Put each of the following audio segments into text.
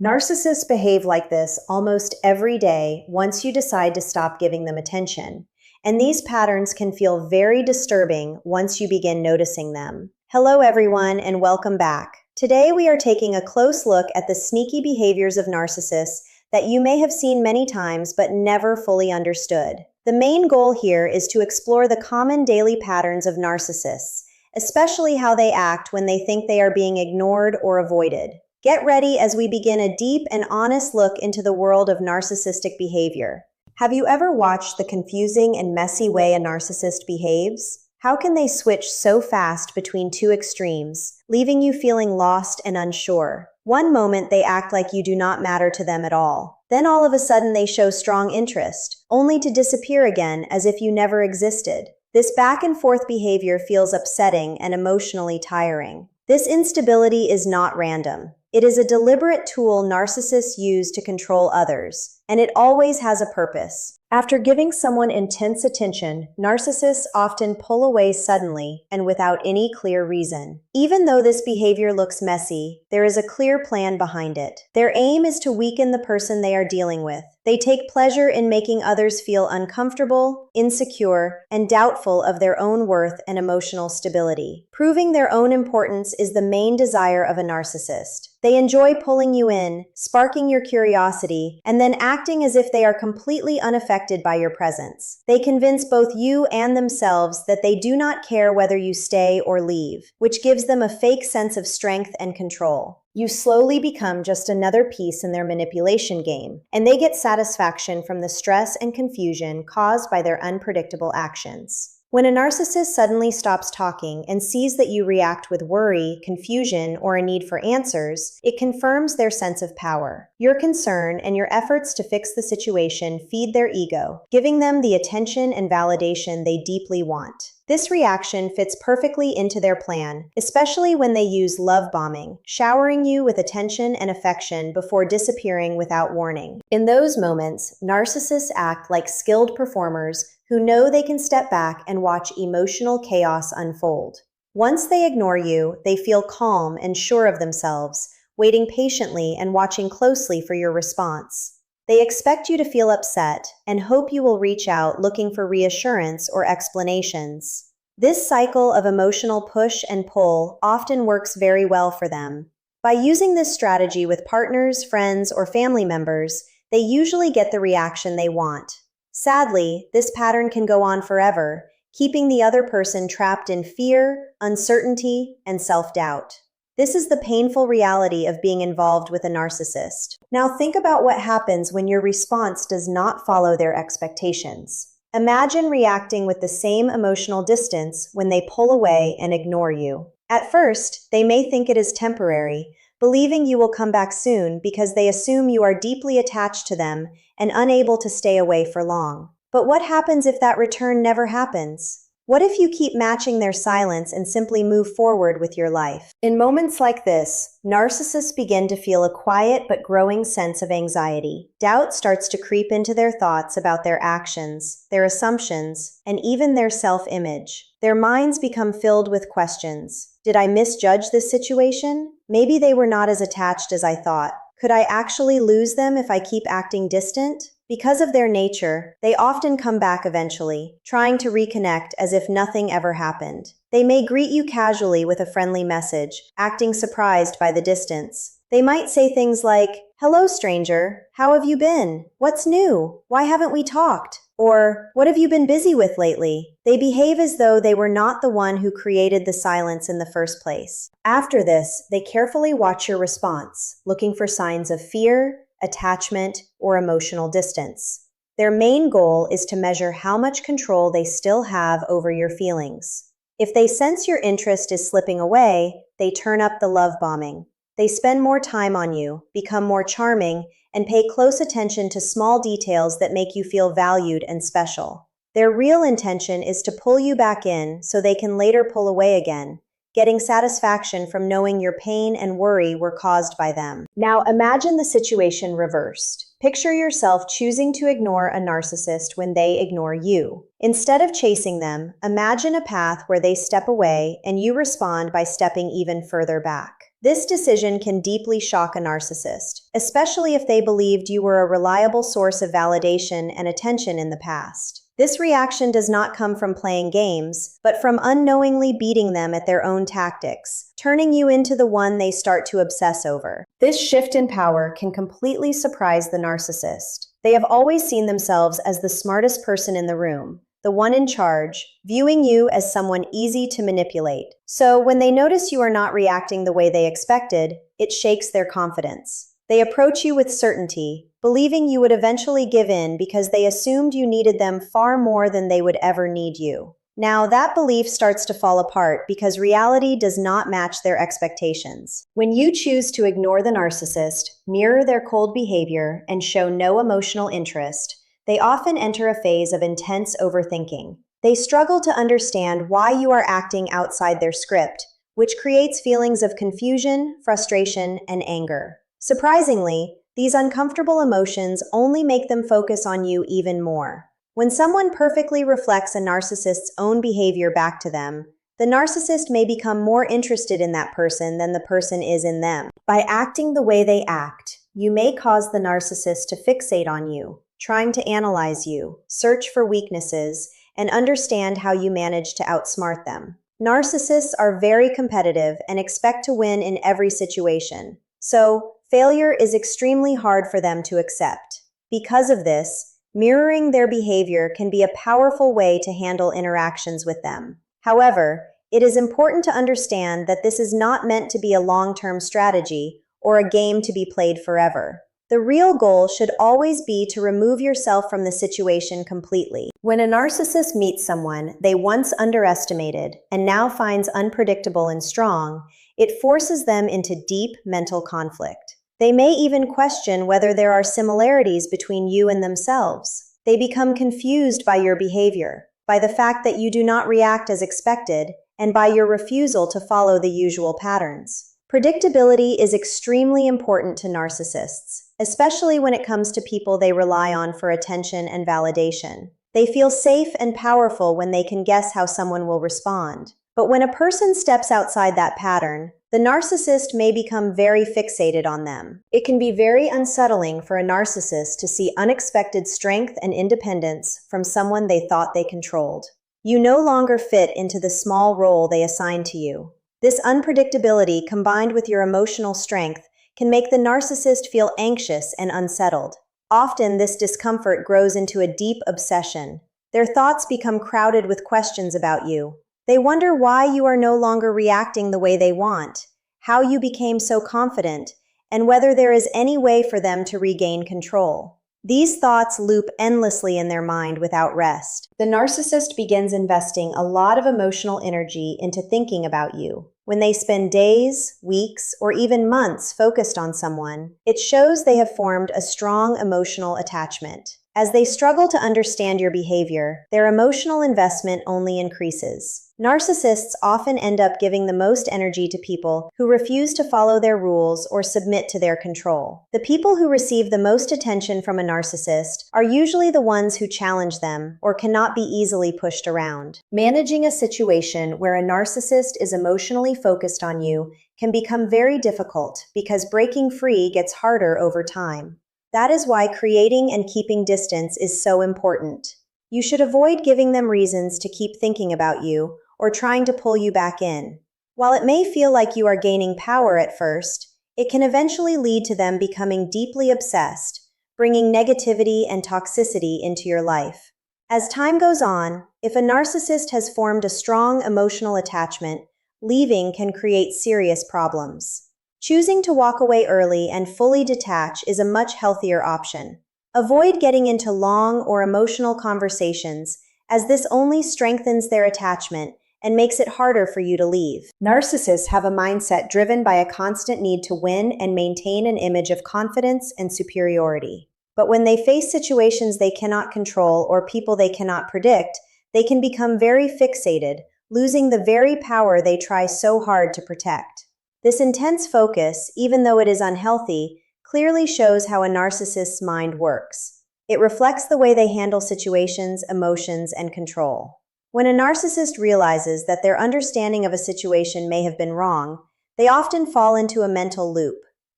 Narcissists behave like this almost every day once you decide to stop giving them attention. And these patterns can feel very disturbing once you begin noticing them. Hello, everyone, and welcome back. Today, we are taking a close look at the sneaky behaviors of narcissists that you may have seen many times but never fully understood. The main goal here is to explore the common daily patterns of narcissists, especially how they act when they think they are being ignored or avoided. Get ready as we begin a deep and honest look into the world of narcissistic behavior. Have you ever watched the confusing and messy way a narcissist behaves? How can they switch so fast between two extremes, leaving you feeling lost and unsure? One moment they act like you do not matter to them at all. Then all of a sudden they show strong interest, only to disappear again as if you never existed. This back and forth behavior feels upsetting and emotionally tiring. This instability is not random. It is a deliberate tool narcissists use to control others, and it always has a purpose. After giving someone intense attention, narcissists often pull away suddenly and without any clear reason. Even though this behavior looks messy, there is a clear plan behind it. Their aim is to weaken the person they are dealing with. They take pleasure in making others feel uncomfortable, insecure, and doubtful of their own worth and emotional stability. Proving their own importance is the main desire of a narcissist. They enjoy pulling you in, sparking your curiosity, and then acting as if they are completely unaffected by your presence. They convince both you and themselves that they do not care whether you stay or leave, which gives them a fake sense of strength and control. You slowly become just another piece in their manipulation game, and they get satisfaction from the stress and confusion caused by their unpredictable actions. When a narcissist suddenly stops talking and sees that you react with worry, confusion, or a need for answers, it confirms their sense of power. Your concern and your efforts to fix the situation feed their ego, giving them the attention and validation they deeply want. This reaction fits perfectly into their plan, especially when they use love bombing, showering you with attention and affection before disappearing without warning. In those moments, narcissists act like skilled performers who know they can step back and watch emotional chaos unfold. Once they ignore you, they feel calm and sure of themselves, waiting patiently and watching closely for your response. They expect you to feel upset and hope you will reach out looking for reassurance or explanations. This cycle of emotional push and pull often works very well for them. By using this strategy with partners, friends, or family members, they usually get the reaction they want. Sadly, this pattern can go on forever, keeping the other person trapped in fear, uncertainty, and self-doubt. This is the painful reality of being involved with a narcissist. Now think about what happens when your response does not follow their expectations. Imagine reacting with the same emotional distance when they pull away and ignore you. At first, they may think it is temporary, believing you will come back soon because they assume you are deeply attached to them and unable to stay away for long. But what happens if that return never happens? What if you keep matching their silence and simply move forward with your life? In moments like this, narcissists begin to feel a quiet but growing sense of anxiety. Doubt starts to creep into their thoughts about their actions, their assumptions, and even their self-image. Their minds become filled with questions. Did I misjudge this situation? Maybe they were not as attached as I thought. Could I actually lose them if I keep acting distant? Because of their nature, they often come back eventually, trying to reconnect as if nothing ever happened. They may greet you casually with a friendly message, acting surprised by the distance. They might say things like, "Hello, stranger. How have you been? What's new? Why haven't we talked?" Or, "What have you been busy with lately?" They behave as though they were not the one who created the silence in the first place. After this, they carefully watch your response, looking for signs of fear, attachment, or emotional distance. Their main goal is to measure how much control they still have over your feelings. If they sense your interest is slipping away, they turn up the love bombing. They spend more time on you, become more charming, and pay close attention to small details that make you feel valued and special. Their real intention is to pull you back in so they can later pull away again, getting satisfaction from knowing your pain and worry were caused by them. Now imagine the situation reversed. Picture yourself choosing to ignore a narcissist when they ignore you. Instead of chasing them, imagine a path where they step away and you respond by stepping even further back. This decision can deeply shock a narcissist, especially if they believed you were a reliable source of validation and attention in the past. This reaction does not come from playing games, but from unknowingly beating them at their own tactics, turning you into the one they start to obsess over. This shift in power can completely surprise the narcissist. They have always seen themselves as the smartest person in the room, the one in charge, viewing you as someone easy to manipulate. So when they notice you are not reacting the way they expected, it shakes their confidence. They approach you with certainty, believing you would eventually give in because they assumed you needed them far more than they would ever need you. Now, that belief starts to fall apart because reality does not match their expectations. When you choose to ignore the narcissist, mirror their cold behavior, and show no emotional interest, they often enter a phase of intense overthinking. They struggle to understand why you are acting outside their script, which creates feelings of confusion, frustration, and anger. Surprisingly, these uncomfortable emotions only make them focus on you even more. When someone perfectly reflects a narcissist's own behavior back to them, the narcissist may become more interested in that person than the person is in them. By acting the way they act, you may cause the narcissist to fixate on you, trying to analyze you, search for weaknesses, and understand how you manage to outsmart them. Narcissists are very competitive and expect to win in every situation, so failure is extremely hard for them to accept. Because of this, mirroring their behavior can be a powerful way to handle interactions with them. However, it is important to understand that this is not meant to be a long-term strategy or a game to be played forever. The real goal should always be to remove yourself from the situation completely. When a narcissist meets someone they once underestimated and now finds unpredictable and strong, it forces them into deep mental conflict. They may even question whether there are similarities between you and themselves. They become confused by your behavior, by the fact that you do not react as expected, and by your refusal to follow the usual patterns. Predictability is extremely important to narcissists, especially when it comes to people they rely on for attention and validation. They feel safe and powerful when they can guess how someone will respond. But when a person steps outside that pattern, the narcissist may become very fixated on them. It can be very unsettling for a narcissist to see unexpected strength and independence from someone they thought they controlled. You no longer fit into the small role they assigned to you. This unpredictability, combined with your emotional strength, can make the narcissist feel anxious and unsettled. Often, this discomfort grows into a deep obsession. Their thoughts become crowded with questions about you. They wonder why you are no longer reacting the way they want, how you became so confident, and whether there is any way for them to regain control. These thoughts loop endlessly in their mind without rest. The narcissist begins investing a lot of emotional energy into thinking about you. When they spend days, weeks, or even months focused on someone, it shows they have formed a strong emotional attachment. As they struggle to understand your behavior, their emotional investment only increases. Narcissists often end up giving the most energy to people who refuse to follow their rules or submit to their control. The people who receive the most attention from a narcissist are usually the ones who challenge them or cannot be easily pushed around. Managing a situation where a narcissist is emotionally focused on you can become very difficult because breaking free gets harder over time. That is why creating and keeping distance is so important. You should avoid giving them reasons to keep thinking about you or trying to pull you back in. While it may feel like you are gaining power at first, it can eventually lead to them becoming deeply obsessed, bringing negativity and toxicity into your life. As time goes on, if a narcissist has formed a strong emotional attachment, leaving can create serious problems. Choosing to walk away early and fully detach is a much healthier option. Avoid getting into long or emotional conversations, as this only strengthens their attachment and makes it harder for you to leave. Narcissists have a mindset driven by a constant need to win and maintain an image of confidence and superiority. But when they face situations they cannot control or people they cannot predict, they can become very fixated, losing the very power they try so hard to protect. This intense focus, even though it is unhealthy, clearly shows how a narcissist's mind works. It reflects the way they handle situations, emotions, and control. When a narcissist realizes that their understanding of a situation may have been wrong, They often fall into a mental loop.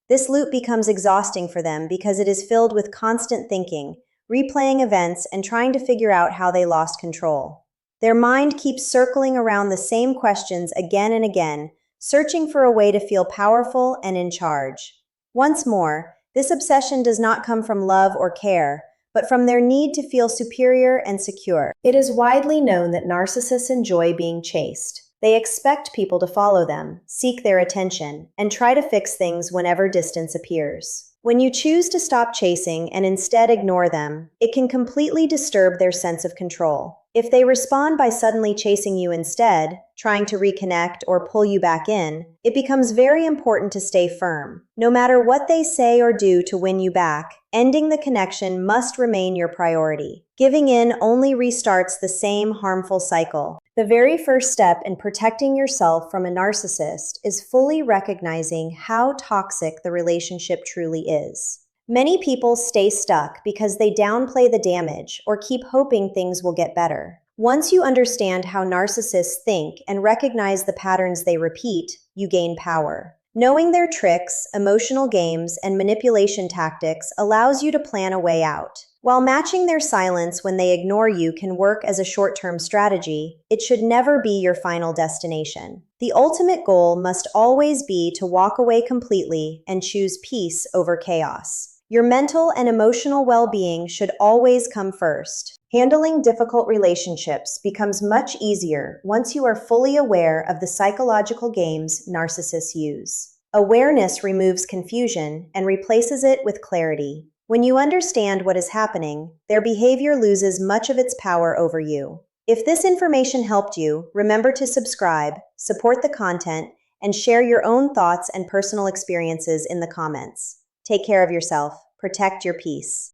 This loop becomes exhausting for them because it is filled with constant thinking, replaying events, and trying to figure out how they lost control. Their mind keeps circling around the same questions again and again, searching for a way to feel powerful and in charge. Once more, this obsession does not come from love or care, but from their need to feel superior and secure. It is widely known that narcissists enjoy being chased. They expect people to follow them, seek their attention, and try to fix things whenever distance appears. When you choose to stop chasing and instead ignore them, it can completely disturb their sense of control. If they respond by suddenly chasing you instead, trying to reconnect or pull you back in, it becomes very important to stay firm. No matter what they say or do to win you back, ending the connection must remain your priority. Giving in only restarts the same harmful cycle. The very first step in protecting yourself from a narcissist is fully recognizing how toxic the relationship truly is. Many people stay stuck because they downplay the damage or keep hoping things will get better. Once you understand how narcissists think and recognize the patterns they repeat, you gain power. Knowing their tricks, emotional games, and manipulation tactics allows you to plan a way out. While matching their silence when they ignore you can work as a short-term strategy, it should never be your final destination. The ultimate goal must always be to walk away completely and choose peace over chaos. Your mental and emotional well-being should always come first. Handling difficult relationships becomes much easier once you are fully aware of the psychological games narcissists use. Awareness removes confusion and replaces it with clarity. When you understand what is happening, their behavior loses much of its power over you. If this information helped you, remember to subscribe, support the content, and share your own thoughts and personal experiences in the comments. Take care of yourself. Protect your peace.